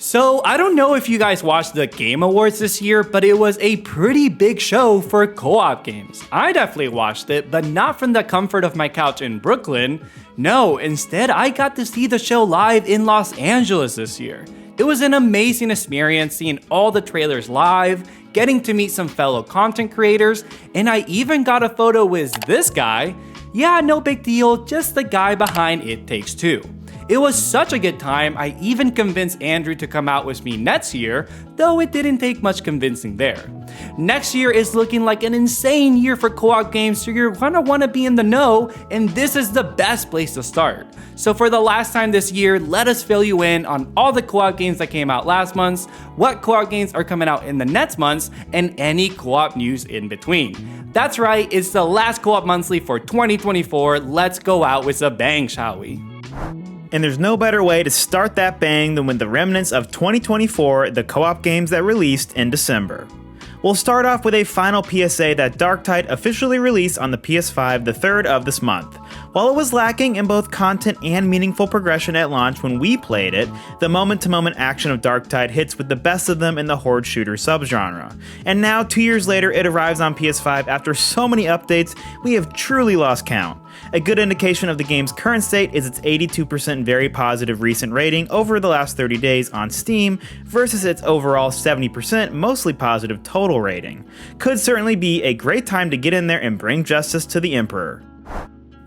So I don't know if you guys watched the Game Awards this year, but it was a pretty big show for co-op games. I definitely watched it, but not from the comfort of my couch in Brooklyn. No, instead I got to see the show live in Los Angeles this year. It was an amazing experience seeing all the trailers live, getting to meet some fellow content creators, and I even got a photo with this guy. Yeah, no big deal, just the guy behind It Takes Two. It was such a good time, I even convinced Andrew to come out with me next year, though it didn't take much convincing there. Next year is looking like an insane year for co-op games, so you're gonna wanna be in the know, and this is the best place to start. So for the last time this year, let us fill you in on all the co-op games that came out last month, what co-op games are coming out in the next months, and any co-op news in between. That's right, it's the last co-op monthly for 2024, let's go out with a bang, shall we? And there's no better way to start that bang than with the remnants of 2024, the co-op games that released in December. We'll start off with a final PSA that Darktide officially released on the PS5 the 3rd of this month. While it was lacking in both content and meaningful progression at launch when we played it, the moment-to-moment action of Darktide hits with the best of them in the horde shooter subgenre. And now, 2 years later, it arrives on PS5 after so many updates, we have truly lost count. A good indication of the game's current state is its 82% very positive recent rating over the last 30 days on Steam versus its overall 70% mostly positive total rating. Could certainly be a great time to get in there and bring justice to the Emperor.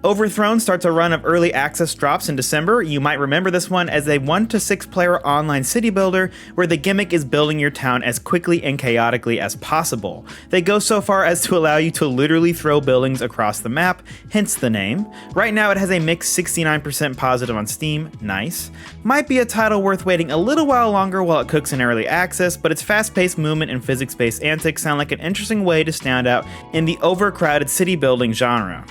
Overthrown starts a run of early access drops in December. You might remember this one as a 1 to 6 player online city builder where the gimmick is building your town as quickly and chaotically as possible. They go so far as to allow you to literally throw buildings across the map, hence the name. Right now it has a mixed 69% positive on Steam, nice. Might be a title worth waiting a little while longer while it cooks in early access, but its fast-paced movement and physics-based antics sound like an interesting way to stand out in the overcrowded city building genre.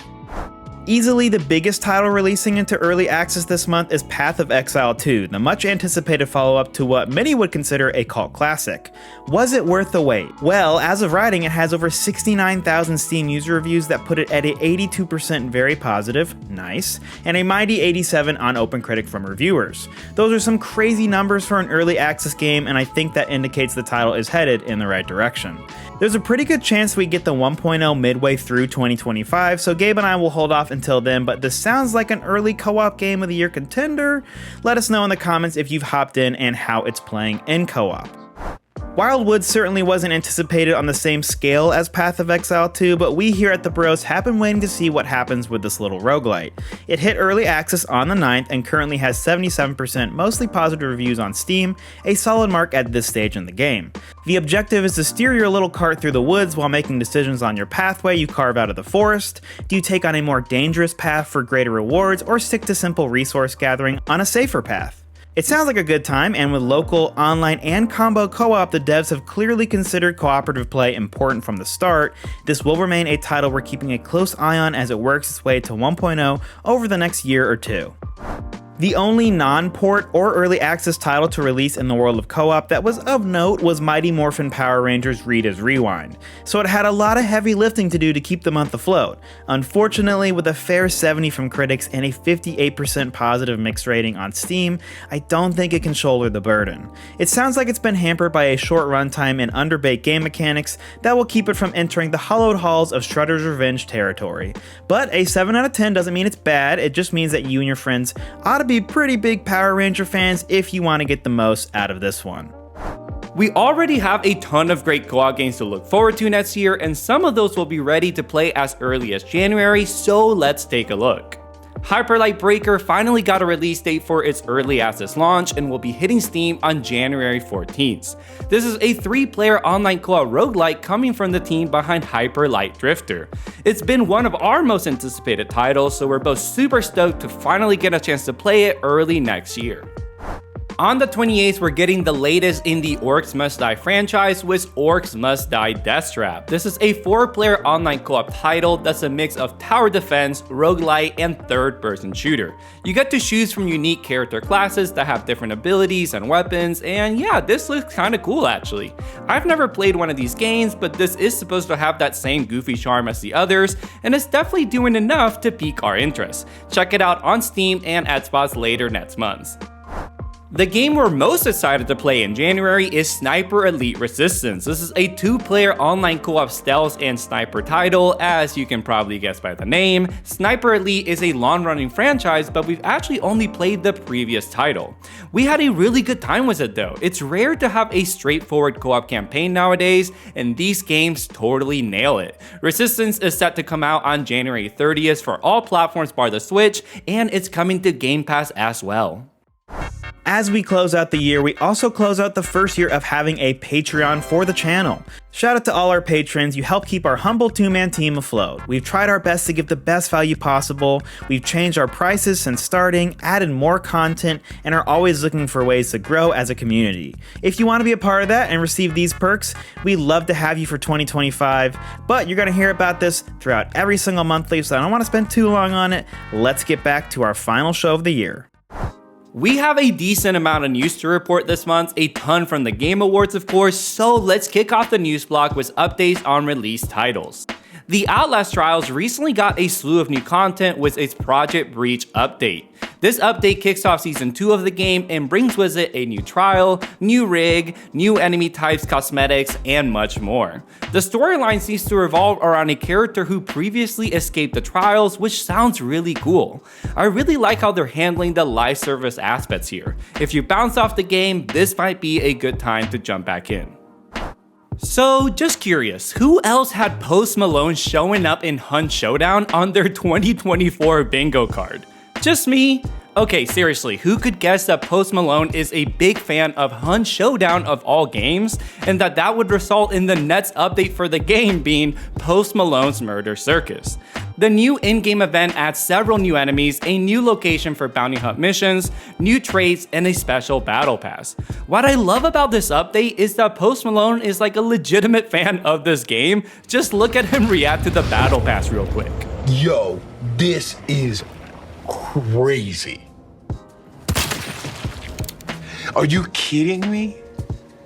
Easily the biggest title releasing into early access this month is Path of Exile II, the much anticipated follow-up to what many would consider a cult classic. Was it worth the wait? Well, as of writing, it has over 69,000 Steam user reviews that put it at a 82% very positive, nice, and a mighty 87 on OpenCritic from reviewers. Those are some crazy numbers for an early access game, and I think that indicates the title is headed in the right direction. There's a pretty good chance we get the 1.0 midway through 2025, so Gabe and I will hold off until then, but this sounds like an early co-op game of the year contender. Let us know in the comments if you've hopped in and how it's playing in co-op. Wildwood certainly wasn't anticipated on the same scale as Path of Exile 2, but we here at The Bros have been waiting to see what happens with this little roguelite. It hit early access on the 9th and currently has 77% mostly positive reviews on Steam, a solid mark at this stage in the game. The objective is to steer your little cart through the woods while making decisions on your pathway you carve out of the forest. Do you take on a more dangerous path for greater rewards, or stick to simple resource gathering on a safer path? It sounds like a good time, and with local, online, and combo co-op, the devs have clearly considered cooperative play important from the start. This will remain a title we're keeping a close eye on as it works its way to 1.0 over the next year or two. The only non-port or early access title to release in the world of co-op that was of note was Mighty Morphin Power Rangers Rita's Rewind, so it had a lot of heavy lifting to do to keep the month afloat. Unfortunately, with a fair 70 from critics and a 58% positive mixed rating on Steam, I don't think it can shoulder the burden. It sounds like it's been hampered by a short runtime and underbaked game mechanics that will keep it from entering the hallowed halls of Shredder's Revenge territory. But a 7 out of 10 doesn't mean it's bad, it just means that you and your friends ought to be pretty big Power Ranger fans if you want to get the most out of this one. We already have a ton of great co-op games to look forward to next year, and some of those will be ready to play as early as January, so let's take a look. Hyperlight Breaker finally got a release date for its early access launch and will be hitting Steam on January 14th. This is a 3-player online co-op roguelike coming from the team behind Hyperlight Drifter. It's been one of our most anticipated titles, so we're both super stoked to finally get a chance to play it early next year. On the 28th, we're getting the latest in the Orcs Must Die franchise with Orcs Must Die Deathtrap. This is a 4-player online co-op title that's a mix of tower defense, roguelite, and third-person shooter. You get to choose from unique character classes that have different abilities and weapons, and yeah, this looks kinda cool actually. I've never played one of these games, but this is supposed to have that same goofy charm as the others, and it's definitely doing enough to pique our interest. Check it out on Steam and at spots later next month. The game we're most excited to play in January is Sniper Elite Resistance. This is a 2-player online co-op stealth and sniper title. As you can probably guess by the name, Sniper Elite is a long-running franchise, but we've actually only played the previous title. We had a really good time with it though. It's rare to have a straightforward co-op campaign nowadays, and these games totally nail it. Resistance is set to come out on January 30th for all platforms bar the Switch, and it's coming to Game Pass as well. As we close out the year, we also close out the first year of having a Patreon for the channel. Shout out to all our patrons, you help keep our humble 2-man team afloat. We've tried our best to give the best value possible, we've changed our prices since starting, added more content, and are always looking for ways to grow as a community. If you want to be a part of that and receive these perks, we'd love to have you for 2025, but you're going to hear about this throughout every single monthly, so I don't want to spend too long on it. Let's get back to our final show of the year. We have a decent amount of news to report this month, a ton from the Game Awards of course, so let's kick off the news block with updates on released titles. The Outlast Trials recently got a slew of new content with its Project Breach update. This update kicks off Season 2 of the game and brings with it a new trial, new rig, new enemy types, cosmetics, and much more. The storyline seems to revolve around a character who previously escaped the trials, which sounds really cool. I really like how they're handling the live service aspects here. If you bounce off the game, this might be a good time to jump back in. So, just curious, who else had Post Malone showing up in Hunt Showdown on their 2024 bingo card? Just me? Okay, seriously, who could guess that Post Malone is a big fan of Hunt Showdown of all games, and that would result in the next update for the game being Post Malone's Murder Circus? The new in-game event adds several new enemies, a new location for bounty hunt missions, new traits, and a special battle pass. What I love about this update is that Post Malone is like a legitimate fan of this game. Just look at him react to the battle pass real quick. Yo, this is crazy. Are you kidding me?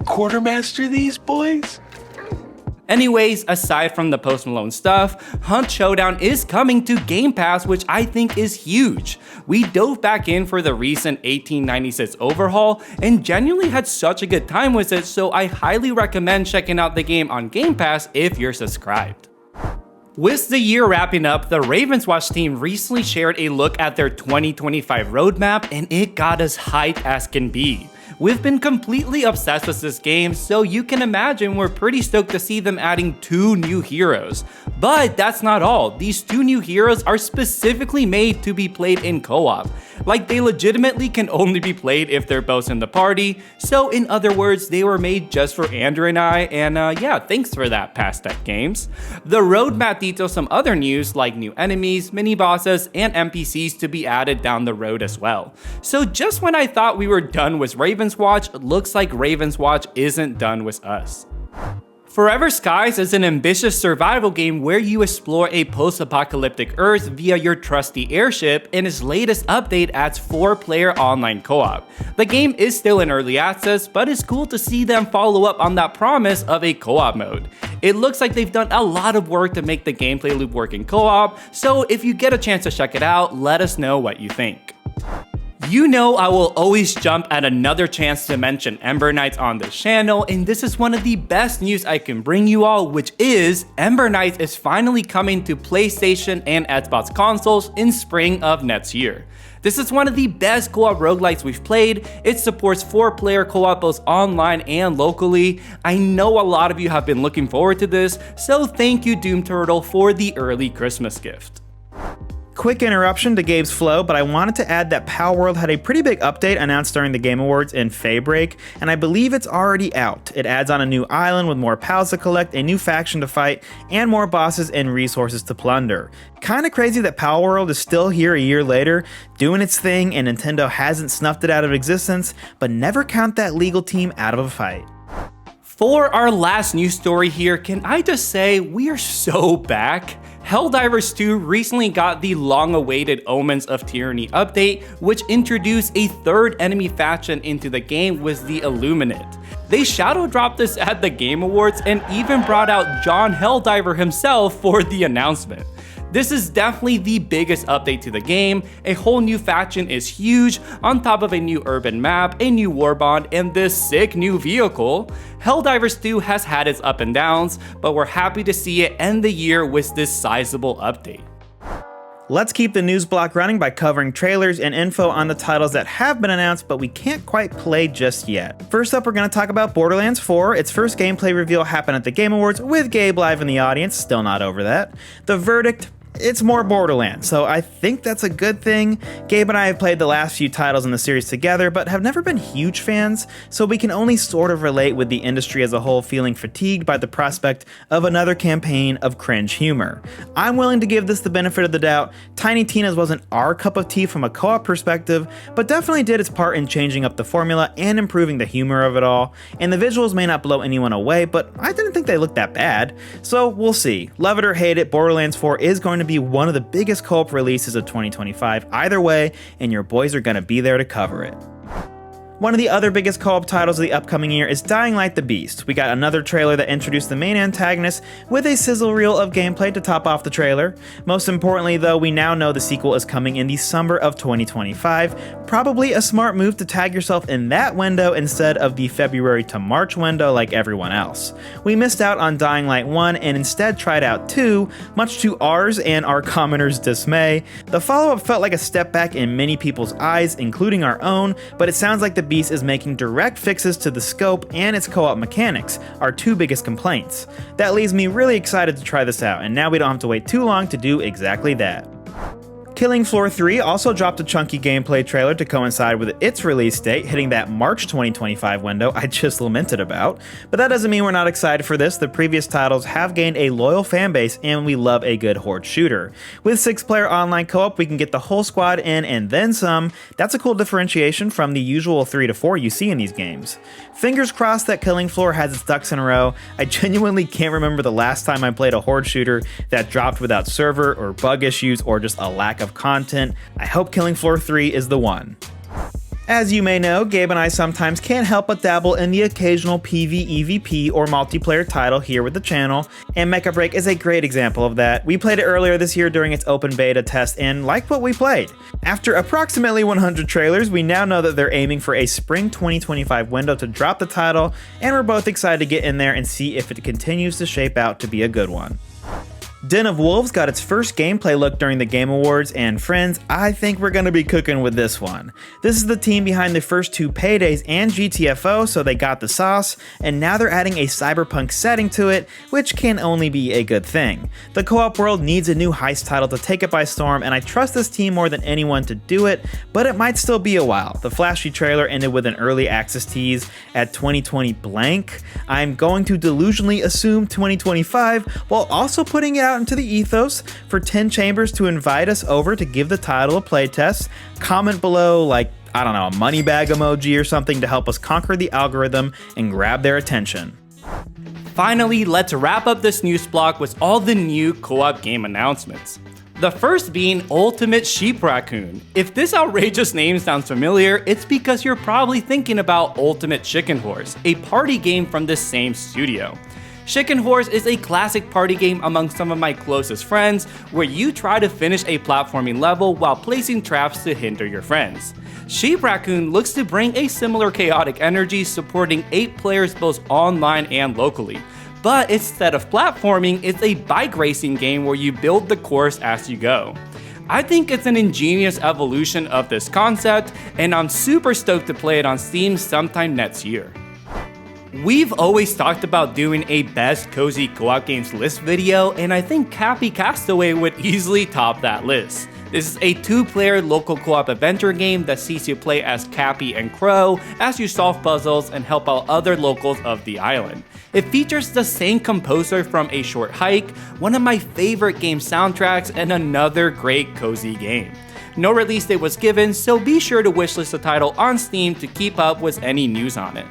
Quartermaster these boys? Anyways, aside from the Post Malone stuff, Hunt Showdown is coming to Game Pass, which I think is huge. We dove back in for the recent 1896 overhaul and genuinely had such a good time with it, so I highly recommend checking out the game on Game Pass if you're subscribed. With the year wrapping up, the Ravenswatch team recently shared a look at their 2025 roadmap, and it got as hyped as can be. We've been completely obsessed with this game, so you can imagine we're pretty stoked to see them adding 2 new heroes. But that's not all. These 2 new heroes are specifically made to be played in co-op. Like, they legitimately can only be played if they're both in the party, so in other words, they were made just for Andrew and I, and yeah, thanks for that, Past Tech Games. The roadmap details some other news like new enemies, mini-bosses, and NPCs to be added down the road as well. So just when I thought we were done with Ravenswatch, looks like Ravenswatch isn't done with us. Forever Skies is an ambitious survival game where you explore a post-apocalyptic Earth via your trusty airship, and its latest update adds 4-player online co-op. The game is still in early access, but it's cool to see them follow up on that promise of a co-op mode. It looks like they've done a lot of work to make the gameplay loop work in co-op, so if you get a chance to check it out, let us know what you think. You know I will always jump at another chance to mention Ember Knights on this channel, and this is one of the best news I can bring you all, which is Ember Knights is finally coming to PlayStation and Xbox consoles in spring of next year. This is one of the best co-op roguelikes we've played. It supports 4-player co-op both online and locally. I know a lot of you have been looking forward to this, so thank you Doom Turtle for the early Christmas gift. Quick interruption to Gabe's flow, but I wanted to add that Palworld had a pretty big update announced during the Game Awards in Faybreak, and I believe it's already out. It adds on a new island with more pals to collect, a new faction to fight, and more bosses and resources to plunder. Kinda crazy that Palworld is still here a year later, doing its thing, and Nintendo hasn't snuffed it out of existence, but never count that legal team out of a fight. For our last news story here, can I just say we are so back? Helldivers 2 recently got the long-awaited Omens of Tyranny update, which introduced a 3rd enemy faction into the game with the Illuminate. They shadow dropped this at the Game Awards and even brought out John Helldiver himself for the announcement. This is definitely the biggest update to the game. A whole new faction is huge, on top of a new urban map, a new warbond, and this sick new vehicle. Helldivers 2 has had its up and downs, but we're happy to see it end the year with this sizable update. Let's keep the news block running by covering trailers and info on the titles that have been announced but we can't quite play just yet. First up, we're going to talk about Borderlands 4. Its first gameplay reveal happened at the Game Awards with Gabe live in the audience, still not over that. The verdict? It's more Borderlands, so I think that's a good thing. Gabe and I have played the last few titles in the series together, but have never been huge fans, so we can only sort of relate with the industry as a whole feeling fatigued by the prospect of another campaign of cringe humor. I'm willing to give this the benefit of the doubt. Tiny Tina's wasn't our cup of tea from a co-op perspective, but definitely did its part in changing up the formula and improving the humor of it all, and the visuals may not blow anyone away, but I didn't think they looked that bad, so we'll see. Love it or hate it, Borderlands 4 is going to be one of the biggest co-op releases of 2025 either way, and your boys are going to be there to cover it. One of the other biggest co-op titles of the upcoming year is Dying Light the Beast. We got another trailer that introduced the main antagonist with a sizzle reel of gameplay to top off the trailer. Most importantly though, we now know the sequel is coming in the summer of 2025. Probably a smart move to tag yourself in that window instead of the February to March window like everyone else. We missed out on Dying Light 1 and instead tried out 2, much to ours and our commenters' dismay. The follow-up felt like a step back in many people's eyes, including our own, but it sounds like the Beast is making direct fixes to the scope and its co-op mechanics, our two biggest complaints. That leaves me really excited to try this out, and now we don't have to wait too long to do exactly that. Killing Floor 3 also dropped a chunky gameplay trailer to coincide with its release date, hitting that March 2025 window I just lamented about. But that doesn't mean we're not excited for this. The previous titles have gained a loyal fanbase, and we love a good horde shooter. With 6-player online co-op, we can get the whole squad in and then some. That's a cool differentiation from the usual 3 to 4 you see in these games. Fingers crossed that Killing Floor has its ducks in a row. I genuinely can't remember the last time I played a horde shooter that dropped without server or bug issues or just a lack of content. I hope Killing Floor 3 is the one. As you may know, Gabe and I sometimes can't help but dabble in the occasional PvEVP or multiplayer title here with the channel, and Mecha Break is a great example of that. We played it earlier this year during its open beta test and liked what we played. After approximately 100 trailers, we now know that they're aiming for a spring 2025 window to drop the title, and we're both excited to get in there and see if it continues to shape out to be a good one. Den of Wolves got its first gameplay look during the Game Awards, and friends, I think we're going to be cooking with this one. This is the team behind the first 2 Paydays and GTFO, so they got the sauce, and now they're adding a cyberpunk setting to it, which can only be a good thing. The co-op world needs a new heist title to take it by storm, and I trust this team more than anyone to do it, but it might still be a while. The flashy trailer ended with an early access tease at 2020 blank. I'm going to delusionally assume 2025, while also putting it out into the ethos for 10 Chambers to invite us over to give the title a playtest. Comment below like, I don't know, a money bag emoji or something to help us conquer the algorithm and grab their attention. Finally, let's wrap up this news block with all the new co-op game announcements. The first being Ultimate Sheep Raccoon. If this outrageous name sounds familiar, it's because you're probably thinking about Ultimate Chicken Horse, a party game from the same studio. Chicken Horse is a classic party game among some of my closest friends, where you try to finish a platforming level while placing traps to hinder your friends. Sheep Raccoon looks to bring a similar chaotic energy, supporting 8 players both online and locally. But instead of platforming, it's a bike racing game where you build the course as you go. I think it's an ingenious evolution of this concept, and I'm super stoked to play it on Steam sometime next year. We've always talked about doing a best cozy co-op games list video, and I think Cappy Castaway would easily top that list. This is a 2-player local co-op adventure game that sees you play as Cappy and Crow as you solve puzzles and help out other locals of the island. It features the same composer from A Short Hike, one of my favorite game soundtracks, and another great cozy game. No release date was given, so be sure to wishlist the title on Steam to keep up with any news on it.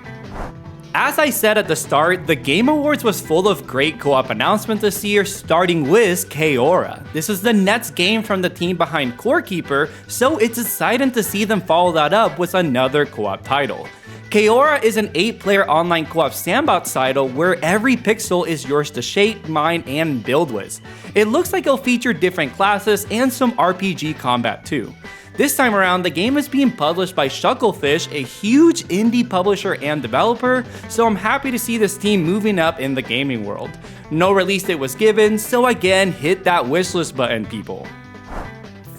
As I said at the start, the Game Awards was full of great co-op announcements this year, starting with Chaora. This is the next game from the team behind Core Keeper, so it's exciting to see them follow that up with another co-op title. Chaora is an 8-player online co-op sandbox title where every pixel is yours to shape, mine, and build with. It looks like it'll feature different classes and some RPG combat too. This time around, the game is being published by Shucklefish, a huge indie publisher and developer, so I'm happy to see this team moving up in the gaming world. No release date was given, so again, hit that wishlist button, people.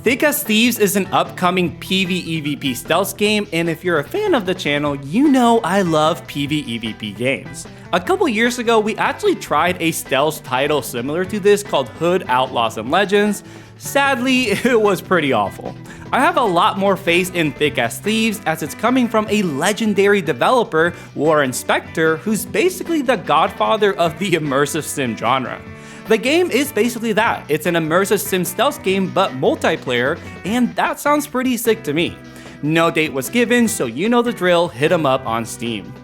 Thick as Thieves is an upcoming PvEvP stealth game, and if you're a fan of the channel, you know I love PvEvP games. A couple years ago, we actually tried a stealth title similar to this called Hood, Outlaws, and Legends. Sadly, it was pretty awful. I have a lot more faith in Thick as Thieves as it's coming from a legendary developer, Warren Spector, who's basically the godfather of the immersive sim genre. The game is basically that. It's an immersive sim stealth game but multiplayer, and that sounds pretty sick to me. No date was given, so you know the drill, hit 'em up on Steam.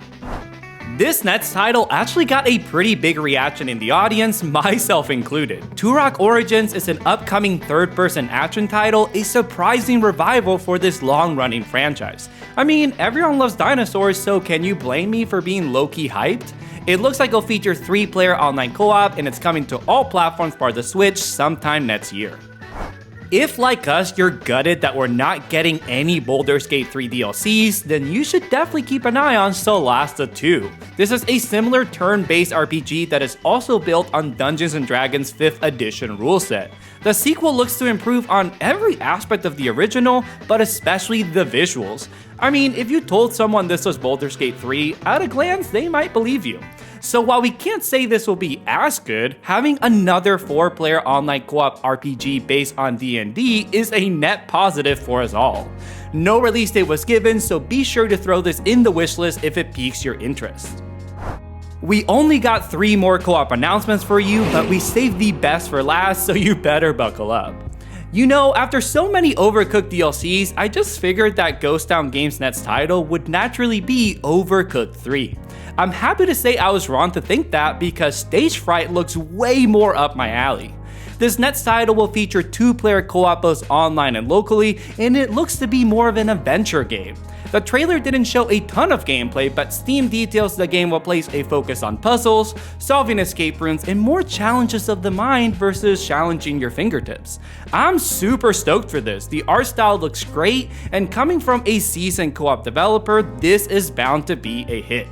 This next title actually got a pretty big reaction in the audience, myself included. Turok Origins is an upcoming third-person action title, a surprising revival for this long-running franchise. I mean, everyone loves dinosaurs, so can you blame me for being low-key hyped? It looks like it'll feature 3-player online co-op, and it's coming to all platforms bar the Switch sometime next year. If, like us, you're gutted that we're not getting any Baldur's Gate 3 DLCs, then you should definitely keep an eye on Solasta 2. This is a similar turn-based RPG that is also built on Dungeons & Dragons 5th edition rule set. The sequel looks to improve on every aspect of the original, but especially the visuals. I mean, if you told someone this was Baldur's Gate 3, at a glance, they might believe you. So while we can't say this will be as good, having another 4-player online co-op RPG based on D&D is a net positive for us all. No release date was given, so be sure to throw this in the wishlist if it piques your interest. We only got 3 more co-op announcements for you, but we saved the best for last, so you better buckle up. You know, after so many Overcooked DLCs, I just figured that Ghost Town Games' next title would naturally be Overcooked 3. I'm happy to say I was wrong to think that because Stage Fright looks way more up my alley. This next title will feature 2-player co-op both online and locally, and it looks to be more of an adventure game. The trailer didn't show a ton of gameplay, but Steam details the game will place a focus on puzzles, solving escape rooms, and more challenges of the mind versus challenging your fingertips. I'm super stoked for this. The art style looks great, and coming from a seasoned co-op developer, this is bound to be a hit.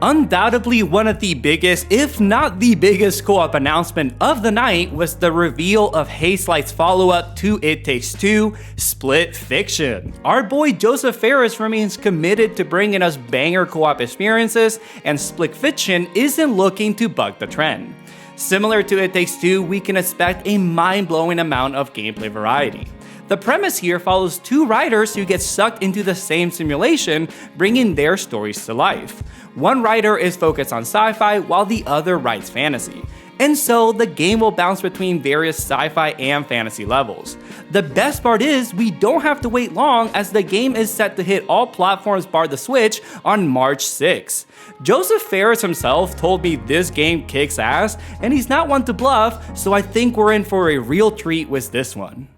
Undoubtedly one of the biggest, if not the biggest co-op announcement of the night was the reveal of Hazelight's follow-up to It Takes Two, Split Fiction. Our boy Joseph Fares remains committed to bringing us banger co-op experiences, and Split Fiction isn't looking to buck the trend. Similar to It Takes Two, we can expect a mind-blowing amount of gameplay variety. The premise here follows 2 writers who get sucked into the same simulation, bringing their stories to life. One writer is focused on sci-fi while the other writes fantasy. And so the game will bounce between various sci-fi and fantasy levels. The best part is we don't have to wait long as the game is set to hit all platforms bar the Switch on March 6. Joseph Fares himself told me this game kicks ass, and he's not one to bluff, so I think we're in for a real treat with this one.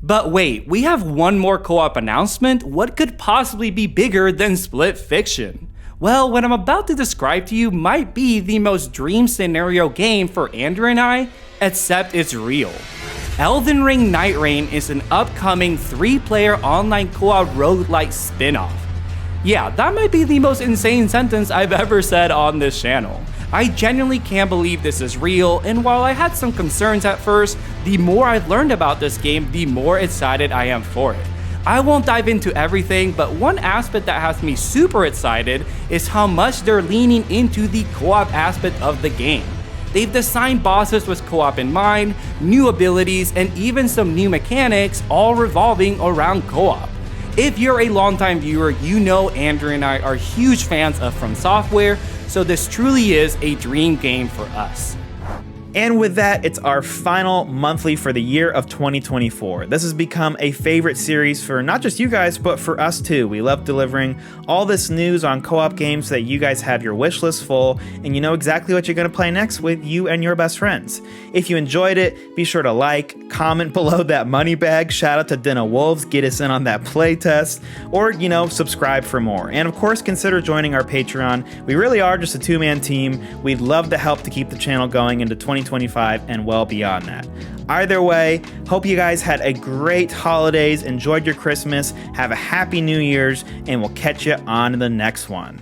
But wait, we have one more co-op announcement? What could possibly be bigger than Split Fiction? Well, what I'm about to describe to you might be the most dream scenario game for Andrew and I, except it's real. Elden Ring Night Reign is an upcoming 3-player online co-op roguelike spin-off. Yeah, that might be the most insane sentence I've ever said on this channel. I genuinely can't believe this is real, and while I had some concerns at first, the more I've learned about this game, the more excited I am for it. I won't dive into everything, but one aspect that has me super excited is how much they're leaning into the co-op aspect of the game. They've designed bosses with co-op in mind, new abilities, and even some new mechanics, all revolving around co-op. If you're a longtime viewer, you know Andrew and I are huge fans of From Software, so this truly is a dream game for us. And with that, it's our final monthly for the year of 2024. This has become a favorite series for not just you guys, but for us too. We love delivering all this news on co-op games so that you guys have your wish list full and you know exactly what you're going to play next with you and your best friends. If you enjoyed it, be sure to like, comment below that money bag, shout out to Dinna Wolves, get us in on that playtest, or, subscribe for more. And of course, consider joining our Patreon. We really are just a two-man team. We'd love to help to keep the channel going into 2025 and well beyond that. Either way, hope you guys had a great holidays, enjoyed your Christmas, have a happy New Year's, and we'll catch you on the next one.